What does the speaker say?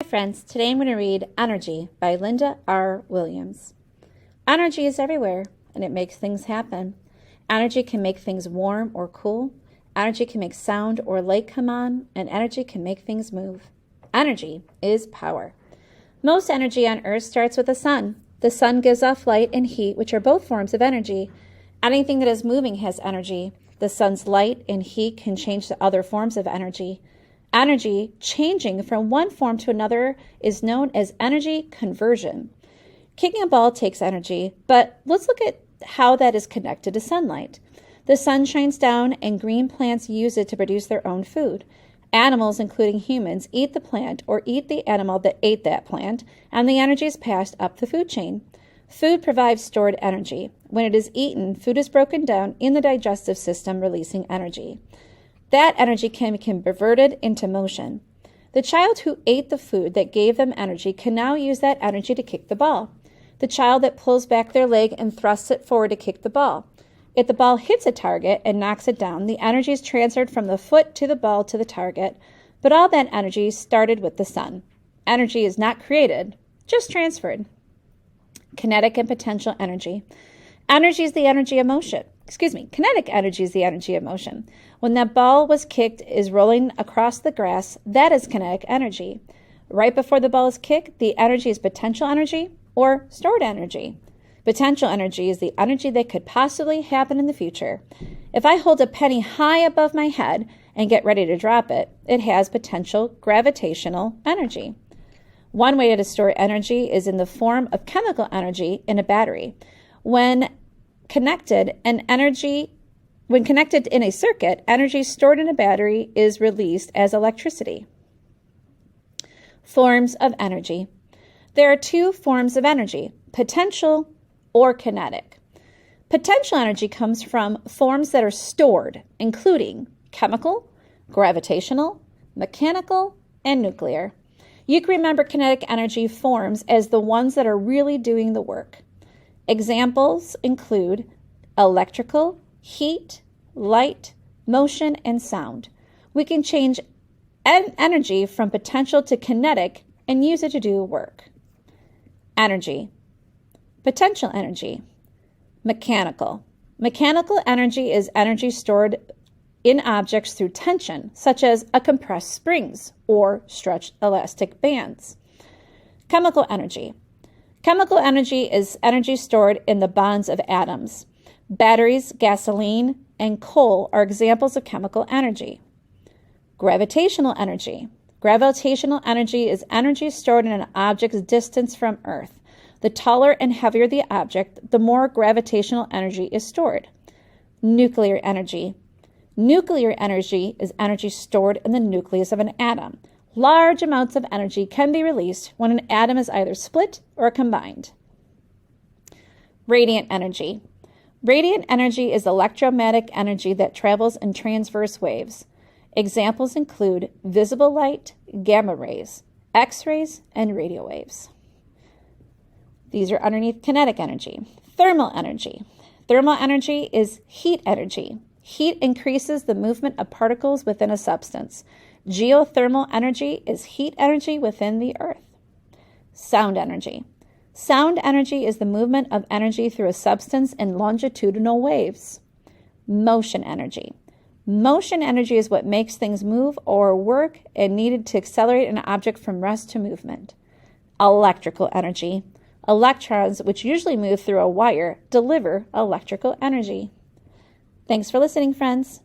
Hi friends, today I'm going to read Energy by Linda R. Williams. Energy is everywhere and it makes things happen. Energy can make things warm or cool. Energy can make sound or light come on, and energy can make things move. Energy is power. Most energy on Earth starts with the sun. The sun gives off light and heat, which are both forms of energy. Anything that is moving has energy. The sun's light and heat can change to other forms of energy. Energy changing from one form to another is known as energy conversion. Kicking a ball takes energy, but let's look at how that is connected to sunlight. The sun shines down and green plants use it to produce their own food. Animals, including humans, eat the plant or eat the animal that ate that plant, and the energy is passed up the food chain. Food provides stored energy. When it is eaten, food is broken down in the digestive system, releasing energy. That energy can be converted into motion. The child who ate the food that gave them energy can now use that energy to kick the ball. The child that pulls back their leg and thrusts it forward to kick the ball. If the ball hits a target and knocks it down, the energy is transferred from the foot to the ball to the target, but all that energy started with the sun. Energy is not created, just transferred. Kinetic and potential energy. Energy is the energy of motion. Kinetic energy is the energy of motion. When that ball was kicked is rolling across the grass, that is kinetic energy. Right before the ball is kicked, the energy is potential energy or stored energy. Potential energy is the energy that could possibly happen in the future. If I hold a penny high above my head and get ready to drop it, it has potential gravitational energy. One way to store energy is in the form of chemical energy in a battery. When connected in a circuit, energy stored in a battery is released as electricity. Forms of energy. There are two forms of energy, potential or kinetic. Potential energy comes from forms that are stored, including chemical, gravitational, mechanical, and nuclear. You can remember kinetic energy forms as the ones that are really doing the work. Examples include electrical, heat, light, motion, and sound. We can change energy from potential to kinetic and use it to do work. Energy. Potential energy. Mechanical. Mechanical energy is energy stored in objects through tension, such as a compressed springs or stretched elastic bands. Chemical energy. Chemical energy is energy stored in the bonds of atoms. Batteries, gasoline, and coal are examples of chemical energy. Gravitational energy. Gravitational energy is energy stored in an object's distance from Earth. The taller and heavier the object, the more gravitational energy is stored. Nuclear energy. Nuclear energy is energy stored in the nucleus of an atom. Large amounts of energy can be released when an atom is either split or combined. Radiant energy. Radiant energy is electromagnetic energy that travels in transverse waves. Examples include visible light, gamma rays, X-rays, and radio waves. These are underneath kinetic energy. Thermal energy. Thermal energy is heat energy. Heat increases the movement of particles within a substance. Geothermal energy is heat energy within the earth. Sound energy. Sound energy is the movement of energy through a substance in longitudinal waves. Motion energy. Motion energy is what makes things move or work and needed to accelerate an object from rest to movement. Electrical energy. Electrons, which usually move through a wire, deliver electrical energy. Thanks for listening, friends.